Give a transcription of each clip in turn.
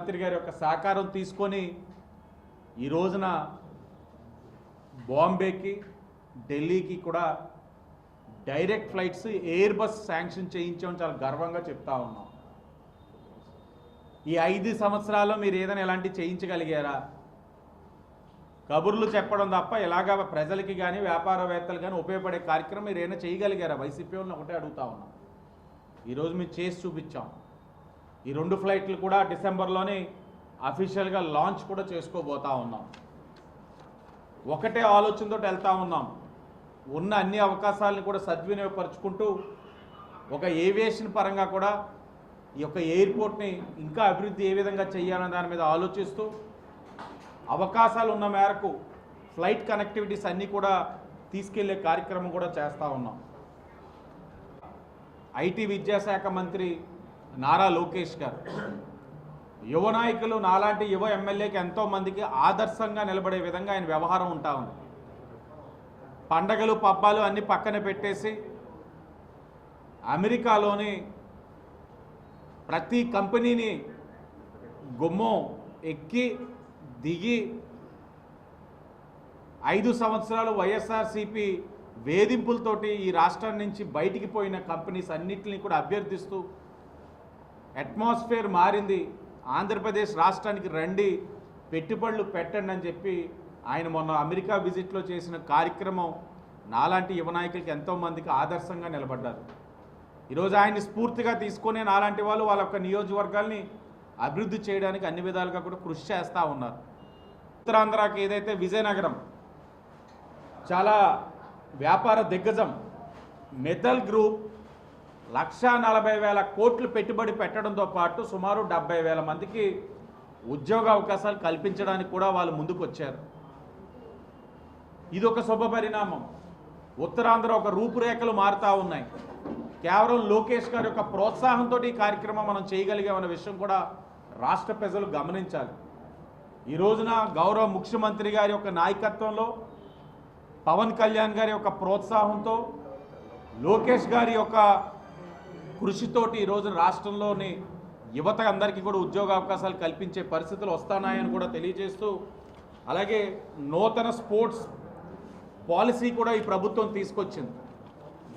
మంత్రి గారి యొక్క సహకారం తీసుకొని ఈ రోజున బాంబేకి ఢిల్లీకి కూడా direct flights Airbus sanction చేయించామని చాలా గర్వంగా చెప్తా ఉన్నాం. ఈ 5 సంవత్సరాల్లో మీరు ఏదైనా ఎలాంటి చేయించగలిగారా? కబుర్లు చెప్పడం తప్ప ఇలాగా ప్రజలకి కానీ వ్యాపారవేత్తలు కానీ ఉపయోగపడే కార్యక్రమం మీరు ఏమైనా చేయగలిగారా? వైసీపీ వాళ్ళని ఒకటే అడుగుతా ఉన్నాం. ఈరోజు మేము చేసి చూపించాం. ఈ 2 ఫ్లైట్లు కూడా డిసెంబర్లోనే అఫీషియల్గా లాంచ్ కూడా చేసుకోబోతా ఉన్నాం. ఒకటే ఆలోచనతో వెళ్తా ఉన్నాం. ఉన్న అన్ని అవకాశాలను కూడా సద్వినియోగపరుచుకుంటూ ఒక ఏవియేషన్ పరంగా కూడా ఈ యొక్క ఎయిర్పోర్ట్ని ఇంకా అభివృద్ధి ఏ విధంగా చేయాలనే దాని మీద ఆలోచిస్తూ అవకాశాలు ఉన్న మేరకు ఫ్లైట్ కనెక్టివిటీస్ అన్నీ కూడా తీసుకెళ్లే కార్యక్రమం కూడా చేస్తూ ఉన్నాం. ఐటీ విద్యాశాఖ మంత్రి నారా లోకేష్ గారు యువ నాయకులు నాలాంటి యువ ఎమ్మెల్యేకి ఎంతోమందికి ఆదర్శంగా నిలబడే విధంగా ఆయన వ్యవహారం ఉంటా ఉంది. పండగలు పబ్బాలు అన్నీ పక్కన పెట్టేసి అమెరికాలోని ప్రతి కంపెనీని గుమ్మం ఎక్కి దిగి 5 సంవత్సరాలు వైఎస్ఆర్సీపీ వేధింపులతోటి ఈ రాష్ట్రం నుంచి బయటికి పోయిన కంపెనీస్ అన్నింటినీ కూడా అభ్యర్థిస్తూ అట్మాస్ఫియర్ మారింది, ఆంధ్రప్రదేశ్ రాష్ట్రానికి రండి, పెట్టుబడులు పెట్టండి అని చెప్పి ఆయన మొన్న అమెరికా విజిట్లో చేసిన కార్యక్రమం నాలాంటి యువ నాయకులకి ఎంతోమందికి ఆదర్శంగా నిలబడ్డారు. ఈరోజు ఆయన్ని స్ఫూర్తిగా తీసుకునే నాలాంటి వాళ్ళు వాళ్ళ యొక్క నియోజకవర్గాల్ని అభివృద్ధి చేయడానికి అన్ని విధాలుగా కూడా కృషి చేస్తూ ఉన్నారు. ఉత్తరాంధ్రకి ఏదైతే విజయనగరం చాలా వ్యాపార దిగ్గజం మెటల్ గ్రూప్ 1,40,000 కోట్లు పెట్టుబడి పెట్టడంతో పాటు సుమారు 70,000 మందికి ఉద్యోగ అవకాశాలు కల్పించడానికి కూడా వాళ్ళు ముందుకు వచ్చారు. ఇది ఒక శుభ పరిణామం. ఉత్తరాంధ్ర ఒక రూపురేఖలు మారుతూ ఉన్నాయి. కేవలం లోకేష్ గారి యొక్క ప్రోత్సాహంతో ఈ కార్యక్రమం మనం చేయగలిగామన్న విషయం కూడా రాష్ట్ర ప్రజలు గమనించాలి. ఈ రోజున గౌరవ ముఖ్యమంత్రి గారి యొక్క నాయకత్వంలో, పవన్ కళ్యాణ్ గారి యొక్క ప్రోత్సాహంతో, లోకేష్ గారి యొక్క కృషితోటి ఈరోజు రాష్ట్రంలోని యువత అందరికీ కూడా ఉద్యోగ అవకాశాలు కల్పించే పరిస్థితులు వస్తున్నాయని కూడా తెలియజేస్తూ, అలాగే నూతన స్పోర్ట్స్ పాలసీ కూడా ఈ ప్రభుత్వం తీసుకొచ్చింది.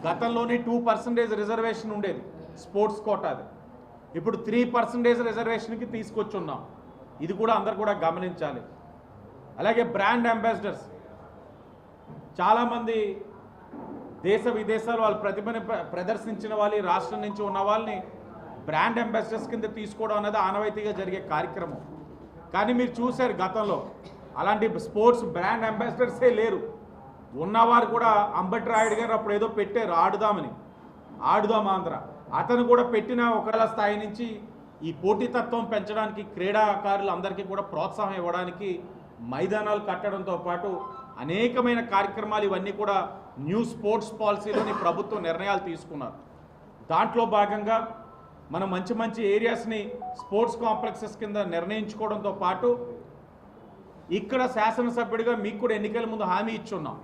గతంలోనే 2% రిజర్వేషన్ ఉండేది స్పోర్ట్స్ కోటాది, ఇప్పుడు 3% రిజర్వేషన్కి తీసుకొచ్చున్నాం. ఇది కూడా అందరు కూడా గమనించాలి. అలాగే బ్రాండ్ అంబాసిడర్స్ చాలామంది దేశ విదేశాలు వాళ్ళ ప్రతిభని ప్రదర్శించిన వాళ్ళు రాష్ట్రం నుంచి ఉన్న వాళ్ళని బ్రాండ్ అంబాసిడర్స్ కింద తీసుకోవడం అనేది ఆనవాయితీగా జరిగే కార్యక్రమం. కానీ మీరు చూశారు గతంలో అలాంటి స్పోర్ట్స్ బ్రాండ్ అంబాసిడర్సే లేరు. ఉన్నవారు కూడా అంబటి రాయుడు గారు అప్పుడు ఏదో పెట్టారు ఆడుదాం ఆంధ్ర. అతను కూడా పెట్టిన ఒకవేళ స్థాయి నుంచి ఈ పోటీతత్వం పెంచడానికి క్రీడాకారులు అందరికీ కూడా ప్రోత్సాహం ఇవ్వడానికి మైదానాలు కట్టడంతో పాటు అనేకమైన కార్యక్రమాలు ఇవన్నీ కూడా న్యూ స్పోర్ట్స్ పాలసీలోని ప్రభుత్వం నిర్ణయాలు తీసుకున్నారు. దాంట్లో భాగంగా మనం మంచి మంచి ఏరియాస్ని స్పోర్ట్స్ కాంప్లెక్సెస్ కింద నిర్ణయించుకోవడంతో పాటు ఇక్కడ శాసనసభ్యుడిగా మీకు కూడా ఎన్నికల ముందు హామీ ఇచ్చున్నాం.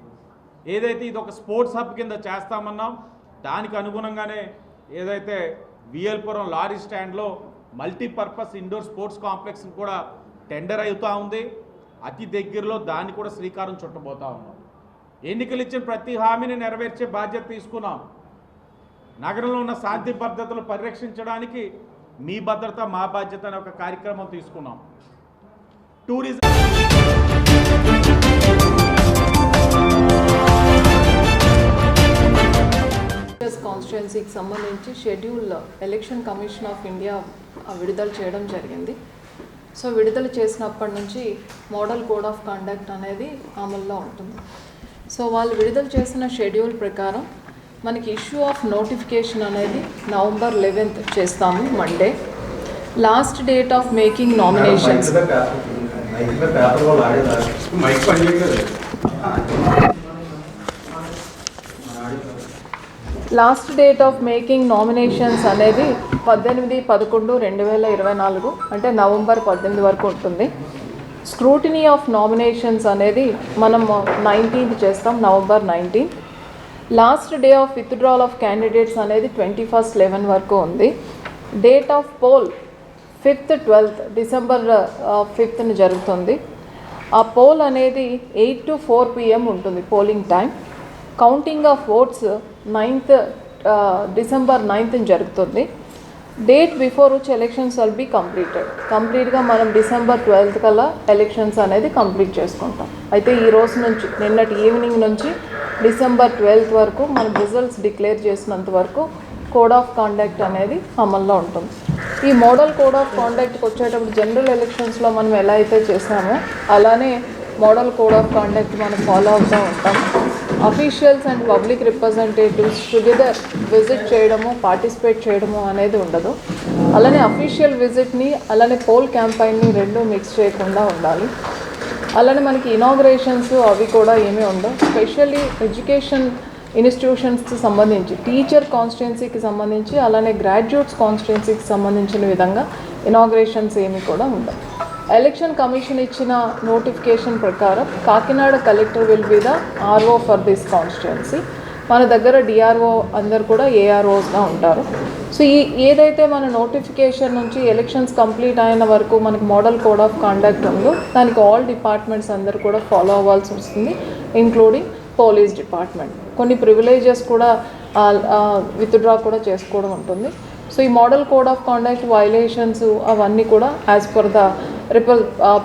ఏదైతే ఇది ఒక స్పోర్ట్స్ హబ్ కింద చేస్తామన్నాం దానికి అనుగుణంగానే ఏదైతే విఎల్పురం లారీ స్టాండ్లో మల్టీపర్పస్ ఇండోర్ స్పోర్ట్స్ కాంప్లెక్స్ కూడా టెండర్ అవుతూ ఉంది. అతి దగ్గరలో దాన్ని కూడా శ్రీకారం చుట్టబోతా ఉన్నాం. ఎన్నికలు ఇచ్చిన ప్రతి హామీని నెరవేర్చే బాధ్యత తీసుకున్నాం. నగరంలో ఉన్న శాంతి భద్రతలు పరిరక్షించడానికి మీ భద్రత మా బాధ్యత అనే ఒక కార్యక్రమం తీసుకున్నాం. టూరిజం కాన్స్టిట్యుయెన్సీకి సంబంధించి schedule election commission of India విడుదల చేయడం జరిగింది. సో విడుదల చేసినప్పటి నుంచి మోడల్ కోడ్ ఆఫ్ కండక్ట్ అనేది అమల్లో ఉంటుంది. సో వాళ్ళు విడుదల చేసిన షెడ్యూల్ ప్రకారం మనకి ఇష్యూ ఆఫ్ నోటిఫికేషన్ అనేది November 11th చేస్తాము, Monday. Last date of making nominations అనేది 18/11/2024 అంటే November 18 వరకు ఉంటుంది. స్క్రూటినీ ఆఫ్ నామినేషన్స్ అనేది మనం 19th చేస్తాం, November 19. Last day of withdrawal of candidates అనేది 21/11 వరకు ఉంది. Date of poll 5th 12th December 5th జరుగుతుంది. ఆ పోల్ అనేది 8 to 4 PM ఉంటుంది polling time. Counting of votes 9th December 9th జరుగుతుంది. Date before which elections will be కంప్లీట్గా మనం డిసెంబర్ 12th కల్లా ఎలక్షన్స్ అనేది కంప్లీట్ చేసుకుంటాం. అయితే ఈ రోజు నుంచి నిన్నటి ఈవినింగ్ నుంచి డిసెంబర్ 12th వరకు మనం రిజల్ట్స్ డిక్లేర్ చేసినంత వరకు కోడ్ ఆఫ్ కాండక్ట్ అనేది అమల్లో ఉంటుంది. ఈ మోడల్ కోడ్ ఆఫ్ కాండక్ట్కి వచ్చేటప్పుడు జనరల్ ఎలక్షన్స్లో మనం ఎలా అయితే చేసామో అలానే మోడల్ కోడ్ ఆఫ్ కాండక్ట్ మనం ఫాలో అవుతూ ఉంటాం. Officials and public representatives together visit చేయడము, పార్టిసిపేట్ చేయడము అనేది ఉండదు. అలానే అఫీషియల్ విజిట్ని అలానే పోల్ క్యాంపైన్ని రెండు మిక్స్ చేయకుండా ఉండాలి. అలానే మనకి ఇనాగ్రేషన్స్ అవి కూడా ఏమీ ఉండవు. స్పెషల్లీ ఎడ్యుకేషన్ ఇన్స్టిట్యూషన్స్కి సంబంధించి టీచర్ కాన్స్టిట్యున్సీకి సంబంధించి అలానే గ్రాడ్యుయేట్స్ కాన్స్టిట్యున్సీకి సంబంధించిన విధంగా ఇనాగ్రేషన్స్ ఏమీ కూడా ఉండవు. ఎలక్షన్ కమిషన్ ఇచ్చిన నోటిఫికేషన్ ప్రకారం Kakinada collector will be the RO for this constituency. మన దగ్గర డిఆర్ఓ అందరు కూడా ఏఆర్ఓస్గా ఉంటారు. సో ఏదైతే మన నోటిఫికేషన్ నుంచి ఎలక్షన్స్ కంప్లీట్ అయిన వరకు మనకి మోడల్ కోడ్ ఆఫ్ కాండక్ట్ ఉందో దానికి ఆల్ డిపార్ట్మెంట్స్ అందరు కూడా ఫాలో అవ్వాల్సి వస్తుంది, ఇంక్లూడింగ్ పోలీస్ డిపార్ట్మెంట్. కొన్ని ప్రివిలేజెస్ కూడా విత్డ్రా కూడా చేసుకోవడం ఉంటుంది. సో ఈ model code of conduct violations అవన్నీ కూడా as per the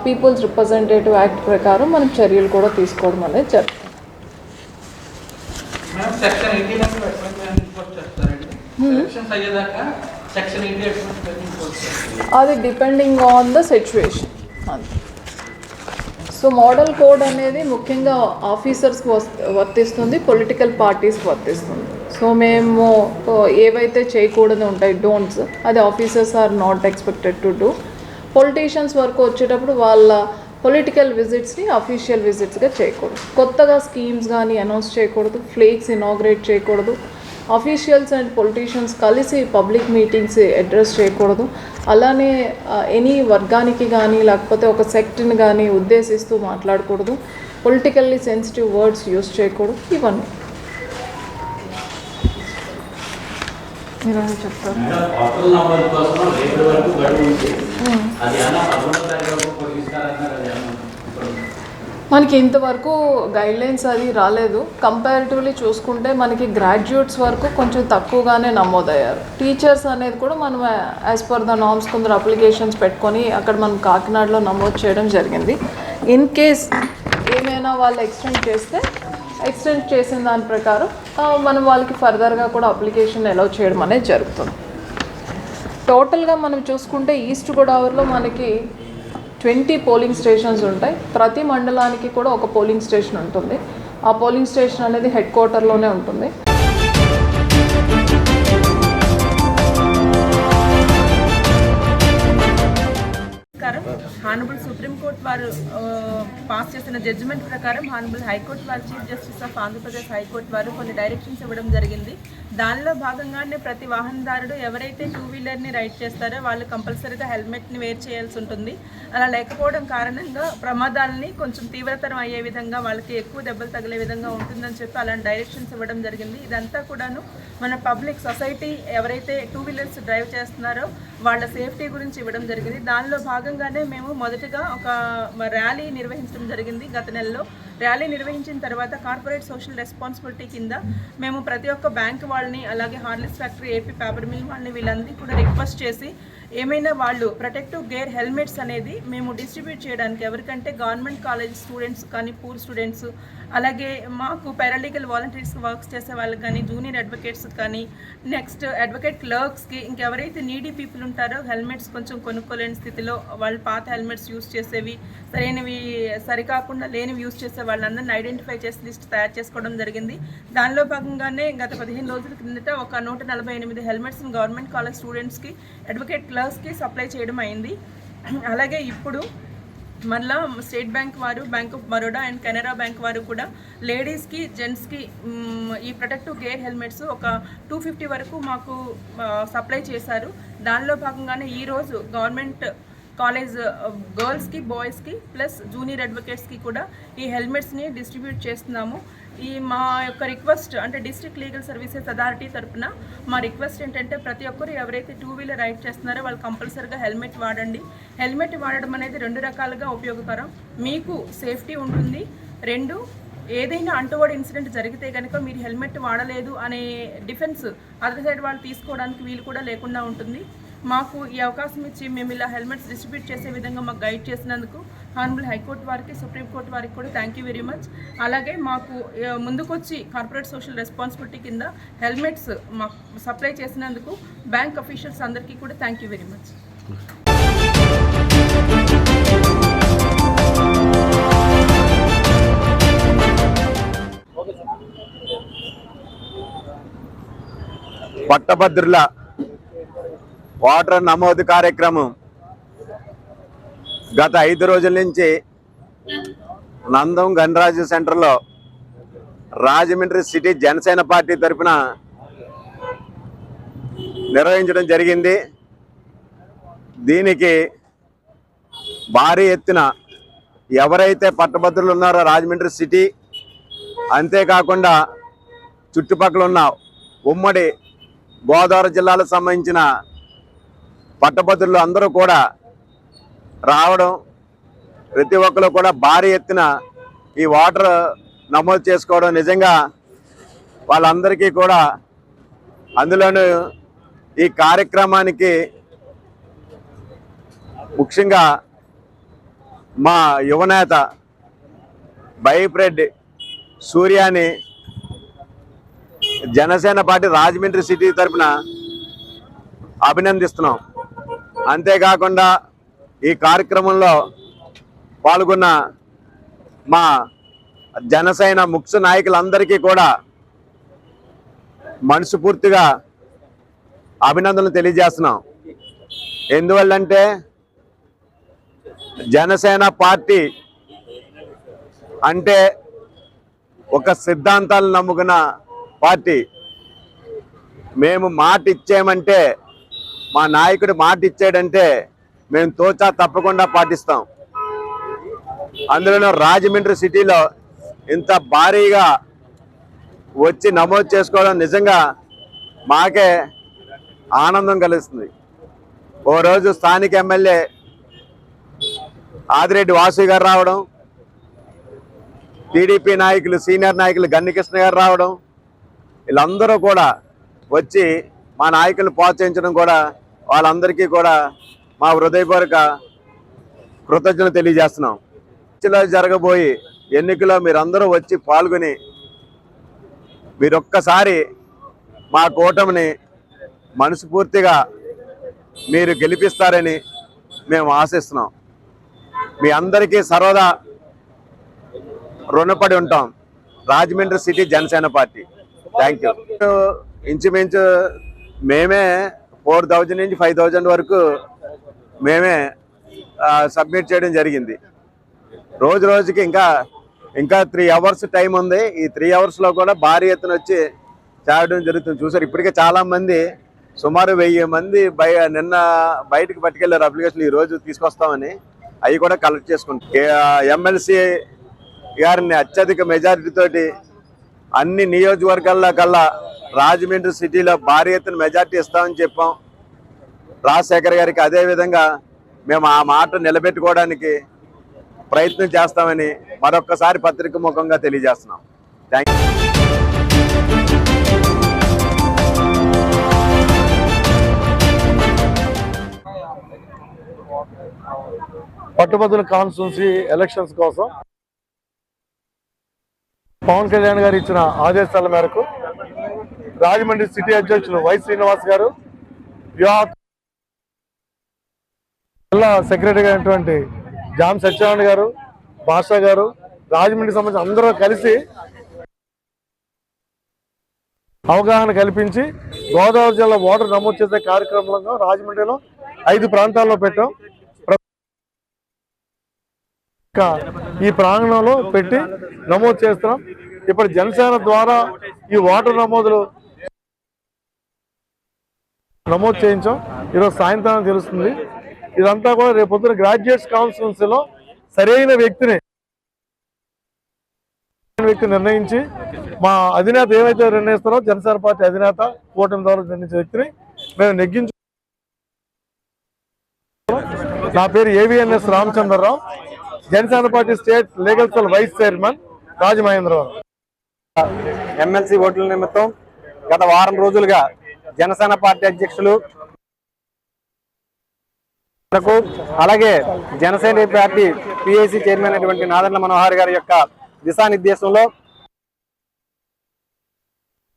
peoples representative act ప్రకారం మనం చర్యలు కూడా తీసుకోవడం అనేది జరుగుతుంది. అది depending on the situation. So model code అనేది ముఖ్యంగా ఆఫీసర్స్కి వర్తిస్తుంది, పొలిటికల్ పార్టీస్కి వర్తిస్తుంది. సో మేము ఏవైతే చేయకూడదు ఉంటాయి డోంట్స్, అది officers are not expected to do. Politicians వరకు వచ్చేటప్పుడు వాళ్ళ పొలిటికల్ విజిట్స్ని అఫీషియల్ విజిట్స్గా చేయకూడదు. కొత్తగా స్కీమ్స్ కానీ అనౌన్స్ చేయకూడదు, ఫ్లేక్స్ ఇనాగ్రేట్ చేయకూడదు. అఫీషియల్స్ అండ్ పొలిటీషియన్స్ కలిసి పబ్లిక్ మీటింగ్స్ అడ్రస్ చేయకూడదు. అలానే ఎనీ వర్గానికి కానీ లేకపోతే ఒక సెక్ట్ని కానీ ఉద్దేశిస్తూ మాట్లాడకూడదు. పొలిటికల్లీ సెన్సిటివ్ వర్డ్స్ యూజ్ చేయకూడదు. ఇవన్నీ మీరు చెప్తారు. మనకి ఇంతవరకు గైడ్లైన్స్ అది రాలేదు. కంపారిటివ్లీ చూసుకుంటే మనకి గ్రాడ్యుయేట్స్ వరకు కొంచెం తక్కువగానే నమోదయ్యారు. టీచర్స్ అనేది కూడా మనం యాజ్ పర్ ద నార్మ్స్ కొందరు అప్లికేషన్స్ పెట్టుకొని అక్కడ మనం కాకినాడలో నమోదు చేయడం జరిగింది. ఇన్ కేస్ ఏమైనా వాళ్ళు ఎక్స్టెండ్ చేసిన దాని ప్రకారం మనం వాళ్ళకి ఫర్దర్గా కూడా అప్లికేషన్ అలౌ చేయడం అనేది జరుగుతుంది. టోటల్గా మనం చూసుకుంటే ఈస్ట్ గోదావరిలో మనకి 20 పోలింగ్ స్టేషన్స్ ఉంటాయి. ప్రతి మండలానికి కూడా ఒక పోలింగ్ స్టేషన్ ఉంటుంది. ఆ పోలింగ్ స్టేషన్ అనేది హెడ్ క్వార్టర్లోనే ఉంటుంది. హానబుల్ సుప్రీంకోర్టు వారు పాస్ చేసిన జడ్జిమెంట్ ప్రకారం హానబుల్ హైకోర్టు వారు chief justice of Andhra Pradesh high court వారు కొన్ని డైరెక్షన్స్ ఇవ్వడం జరిగింది. దానిలో భాగంగానే ప్రతి వాహనదారుడు ఎవరైతే 2-వీలర్ని రైడ్ చేస్తారో వాళ్ళు కంపల్సరీగా హెల్మెట్ని వేర్ చేయాల్సి ఉంటుంది. అలా లేకపోవడం కారణంగా ప్రమాదాలని కొంచెం తీవ్రతరం అయ్యే విధంగా వాళ్ళకి ఎక్కువ దెబ్బలు తగిలే విధంగా ఉంటుందని చెప్పి అలాంటి డైరెక్షన్స్ ఇవ్వడం జరిగింది. ఇదంతా కూడాను మన పబ్లిక్ సొసైటీ ఎవరైతే 2-వీలర్స్ డ్రైవ్ చేస్తున్నారో వాళ్ళ సేఫ్టీ గురించి ఇవ్వడం జరిగింది. దానిలో భాగంగానే మేము మొదటగా ఒక ర్యాలీ నిర్వహించడం జరిగింది. గత నెలలో ర్యాలీ నిర్వహించిన తర్వాత కార్పొరేట్ సోషల్ రెస్పాన్సిబిలిటీ కింద మేము ప్రతి ఒక్క బ్యాంక్ వాళ్ళని అలాగే Horlicks factory, AP paper mill వాళ్ళని వీళ్ళందరినీ కూడా రిక్వెస్ట్ చేసి ఏమైనా వాళ్ళు ప్రొటెక్టివ్ గేర్ హెల్మెట్స్ అనేది మేము డిస్ట్రిబ్యూట్ చేయడానికి ఎవరికంటే గవర్నమెంట్ కాలేజ్ స్టూడెంట్స్ కానీ పూర్ స్టూడెంట్స్ అలాగే మాకు పారాలీగల్ వాలంటీర్స్ వర్క్స్ చేసే వాళ్ళకి కానీ జూనియర్ అడ్వకేట్స్ కానీ నెక్స్ట్ అడ్వకేట్ క్లర్క్స్కి ఇంకెవరైతే నీడీ పీపుల్ ఉంటారో హెల్మెట్స్ కొంచెం కొనుక్కోలేని స్థితిలో వాళ్ళు పాత హెల్మెట్స్ యూస్ చేసేవి సరైనవి సరికాకుండా లేనివి యూస్ చేసే వాళ్ళందరినీ ఐడెంటిఫై చేసి లిస్ట్ తయారు చేసుకోవడం జరిగింది. దానిలో భాగంగానే గత 15 రోజుల కిందట ఒక 148 హెల్మెట్స్ని గవర్నమెంట్ కాలేజ్ స్టూడెంట్స్కి అడ్వకేట్ క్లర్క్స్కి సప్లై చేయడం అయింది. అలాగే ఇప్పుడు మళ్ళా స్టేట్ బ్యాంక్ వారు, bank of Baroda and Canara bank వారు కూడా లేడీస్కి జెంట్స్కి ఈ ప్రొటెక్టివ్ గేర్ హెల్మెట్స్ ఒక 250 వరకు మాకు సప్లై చేశారు. దానిలో భాగంగానే ఈరోజు గవర్నమెంట్ కాలేజ్ గర్ల్స్కి బాయ్స్కి ప్లస్ జూనియర్ అడ్వకేట్స్కి కూడా ఈ హెల్మెట్స్ని డిస్ట్రిబ్యూట్ చేస్తున్నాము. ఈ మా యొక్క రిక్వెస్ట్ అంటే డిస్ట్రిక్ట్ లీగల్ సర్వీసెస్ అథారిటీ తరఫున మా రిక్వెస్ట్ ఏంటంటే ప్రతి ఒక్కరు ఎవరైతే 2-వీలర్ రైడ్ చేస్తున్నారో వాళ్ళు కంపల్సరీగా హెల్మెట్ వాడండి. హెల్మెట్ వాడడం అనేది 2 రకాలుగా ఉపయోగకరం. మీకు సేఫ్టీ ఉంటుంది, 2 ఏదైనా అంటువర్డ్ ఇన్సిడెంట్ జరిగితే కనుక మీరు హెల్మెట్ వాడలేదు అనే డిఫెన్స్ అదర్ సైడ్ వాళ్ళు తీసుకోవడానికి వీలు కూడా లేకుండా ఉంటుంది. మాకు ఈ అవకాశం ఇచ్చి మేము ఇలా హెల్మెట్స్ డిస్ట్రిబ్యూట్ చేసే విధంగా మాకు గైడ్ చేసినందుకు హానరబుల్ హైకోర్టు వారికి, సుప్రీంకోర్టు వారికి కూడా థ్యాంక్ యూ వెరీ మచ్. అలాగే మాకు ముందుకొచ్చి కార్పొరేట్ సోషల్ రెస్పాన్సిబిలిటీ కింద హెల్మెట్స్ మాకు సప్లై చేసినందుకు బ్యాంక్ అఫీషియల్స్ అందరికీ కూడా థ్యాంక్ యూ వెరీ మచ్. పట్టభద్రుల ఓటర్ నమోదు కార్యక్రమం గత 5 రోజుల నుంచి నందం గణరాజు సెంటర్లో రాజమండ్రి సిటీ జనసేన పార్టీ తరఫున నిర్వహించడం జరిగింది. దీనికి భారీ ఎత్తున ఎవరైతే పట్టభద్రులు ఉన్నారో రాజమండ్రి సిటీ, అంతేకాకుండా చుట్టుపక్కల ఉన్న ఉమ్మడి గోదావరి జిల్లాలకు సంబంధించిన పట్టభద్రులు అందరూ కూడా రావడం, ప్రతి ఒక్కరు కూడా భారీ ఎత్తున ఈ ఓటర్ నమోదు చేసుకోవడం నిజంగా వాళ్ళందరికీ కూడా, అందులోనూ ఈ కార్యక్రమానికి ముఖ్యంగా మా యువనేత బైప్రెడ్ సూర్యాని జనసేన పార్టీ రాజమండ్రి సిటీ తరఫున అభినందిస్తున్నాం. అంతేకాకుండా ఈ కార్యక్రమంలో పాల్గొన్న మా జనసేన ముఖ్య నాయకులందరికీ కూడా మనస్ఫూర్తిగా అభినందనలు తెలియజేస్తున్నాం. ఎందువల్లంటే జనసేన పార్టీ అంటే ఒక సిద్ధాంతాలు నమ్ముకున్న పార్టీ. మేము మాట ఇచ్చామంటే, మా నాయకుడు మాట ఇచ్చాడంటే మేము తోచా తప్పకుండా పాటిస్తాం. అందులోనూ రాజమండ్రి సిటీలో ఇంత భారీగా వచ్చి నమోదు చేసుకోవడం నిజంగా మాకే ఆనందం కలిగిస్తుంది. ఓ రోజు స్థానిక ఎమ్మెల్యే ఆదిరెడ్డి వాసు గారు రావడం, టీడీపీ నాయకులు సీనియర్ నాయకులు గన్నికృష్ణ గారు రావడం, వీళ్ళందరూ కూడా వచ్చి మా నాయకులను ప్రోత్సహించడం కూడా వాళ్ళందరికీ కూడా మా హృదయపూర్వక కృతజ్ఞతలు తెలియజేస్తున్నాం. జరగబోయే ఎన్నికల్లో మీరందరూ వచ్చి పాల్గొని మీరొక్కసారి మా కూటమిని మనస్ఫూర్తిగా మీరు గెలిపిస్తారని మేము ఆశిస్తున్నాం. మీ అందరికీ సర్వదా రుణపడి ఉంటాం. Rajahmundry city Janasena party. Thank you. ఇంచుమించు మేమే 4000 నుంచి 5000 వరకు మేమే సబ్మిట్ చేయడం జరిగింది. రోజు రోజుకి ఇంకా 3 అవర్స్ టైం ఉంది. ఈ 3 అవర్స్లో కూడా భారీ ఎత్తున వచ్చి చేయడం జరుగుతుంది. చూసారు, ఇప్పటికే చాలామంది సుమారు 1000 మంది నిన్న బయటకు పట్టుకెళ్ళారు అప్లికేషన్లు. ఈరోజు తీసుకొస్తామని అవి కూడా కలెక్ట్ చేసుకుంటాం. ఎమ్మెల్సీ గారిని అత్యధిక మెజారిటీ తోటి అన్ని నియోజకవర్గాల్లో కల్లా రాజమండ్రి సిటీలో భారీ ఎత్తున మెజారిటీ ఇస్తామని చెప్పాం రాజశేఖర్ గారికి. అదేవిధంగా మేము ఆ మాట నిలబెట్టుకోవడానికి ప్రయత్నం చేస్తామని మరొక్కసారి పత్రిక ముఖంగా తెలియజేస్తున్నాం. Thank you. పట్టుభద్రుల కాన్స్టిట్యున్సీ ఎలక్షన్స్ కోసం పవన్ కళ్యాణ్ గారు ఇచ్చిన ఆదేశాల మేరకు రాజమండ్రి సిటీ అధ్యక్షులు వై శ్రీనివాస్ గారు, జిల్లా సెక్రటరీ అయినటువంటి జామ్ సత్యనారాయణ గారు, భాషా గారు, రాజమండ్రికి సంబంధించి అందరూ కలిసి అవగాహన కల్పించి గోదావరి జిల్లా ఓటర్ నమోదు చేసే కార్యక్రమంలో రాజమండ్రిలో 5 ప్రాంతాల్లో పెట్టాం. ఈ ప్రాంగణంలో పెట్టి నమోదు చేస్తున్నాం. ఇప్పుడు జనసేన ద్వారా ఈ ఓటర్ నమోదు చేయించాం. ఈరోజు సాయంత్రం తెలుస్తుంది. ఇదంతా కూడా రేపు పొద్దున గ్రాడ్యుయేట్స్ కౌన్సిల్స్ లో సరైన వ్యక్తిని నిర్ణయించి మా అధినేత ఏమైతే నిర్ణయిస్తారో జనసేన పార్టీ అధినేత కూటమి ద్వారా నిర్ణయించే వ్యక్తిని మేము నెగ్గించు. నా పేరు A V N S Ramachandrarao, Janasena party state legal cell vice chairman Rajamahendravaram. MLC ఓట్ల నిమిత్తం గత వారం రోజులుగా జనసేన పార్టీ అధ్యక్షులు అలాగే జనసేన పార్టీ పిఏసీ చైర్మన్ అయినటువంటి నాదెండ్ల మనోహర్ గారి యొక్క దిశానిర్దేశంలో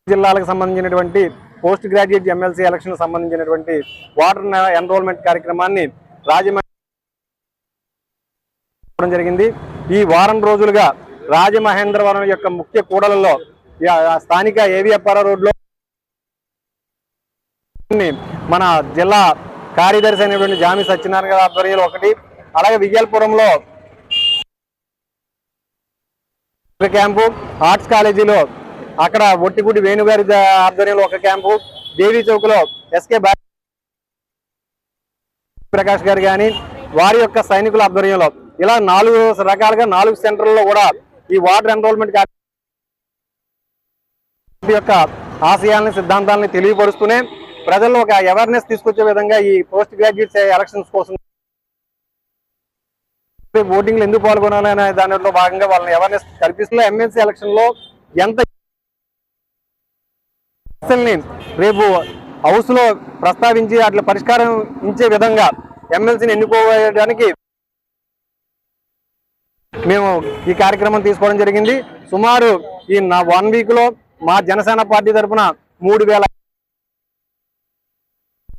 జిల్లాలకు సంబంధించినటువంటి పోస్ట్ గ్రాడ్యుయేట్ ఎమ్మెల్సీ ఎలక్షన్ సంబంధించినటువంటి వాటర్ ఎన్రోల్మెంట్ కార్యక్రమాన్ని రాజమహేంద్రవరం జరిగింది. ఈ వారం రోజులుగా రాజమహేంద్రవరం యొక్క ముఖ్య కూడలలో స్థానిక ఏవిఎఫ్ఆర్ రోడ్ లో మన జిల్లా కార్యదర్శి అయినటువంటి జామి సత్యనారాయణ గారి ఆధ్వర్యంలో ఒకటి, అలాగే విజయపురంలో క్యాంపు, ఆర్ట్స్ కాలేజీలో అక్కడ ఒట్టిగుడి వేణుగారి ఆధ్వర్యంలో ఒక క్యాంపు, దేవీ చౌక్ లో ఎస్కే ప్రకాష్ గారు కానీ వారి యొక్క సైనికుల ఆధ్వర్యంలో ఇలా 4 రకాలుగా 4 సెంటర్లలో కూడా ఈ వాటర్ ఎన్రోల్మెంట్ యొక్క ఆశయాలని సిద్ధాంతాలని తెలియపరుస్తూనే ప్రజల్లో ఒక అవేర్నెస్ తీసుకొచ్చే విధంగా ఈ పోస్ట్ గ్రాడ్యుయేట్స్ ఎలక్షన్స్ కోసం ఓటింగ్లు ఎందుకు పాల్గొనాలనే దానిలో భాగంగా వాళ్ళని అవేర్నెస్ కల్పిస్తూ ఎమ్మెల్సీ ఎలక్షన్ లో ఎంత రేపు హౌస్ లో ప్రస్తావించి అట్లా పరిష్కారం ఇచ్చే విధంగా ఎమ్మెల్సీని ఎన్నుకోవడానికి మేము ఈ కార్యక్రమం తీసుకోవడం జరిగింది. సుమారు ఈ 1 వీక్ లో మా జనసేన పార్టీ తరఫున 3000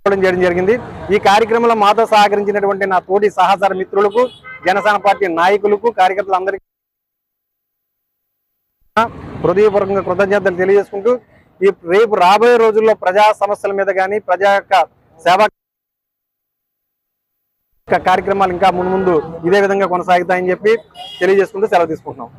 చేయడం జరిగింది. ఈ కార్యక్రమంలో మాతో సహకరించినటువంటి నా తోటి సహచర మిత్రులకు, జనసేన పార్టీ నాయకులకు, కార్యకర్తలందరికీ హృదయపూర్వకంగా కృతజ్ఞతలు తెలియజేసుకుంటూ ఈ రేపు రాబోయే రోజుల్లో ప్రజా సమస్యల మీద కానీ ప్రజా యొక్క సేవా కార్యక్రమాలు ఇంకా ముందు ఇదే విధంగా కొనసాగుతాయని చెప్పి తెలియజేసుకుంటూ సెలవు తీసుకుంటున్నాం.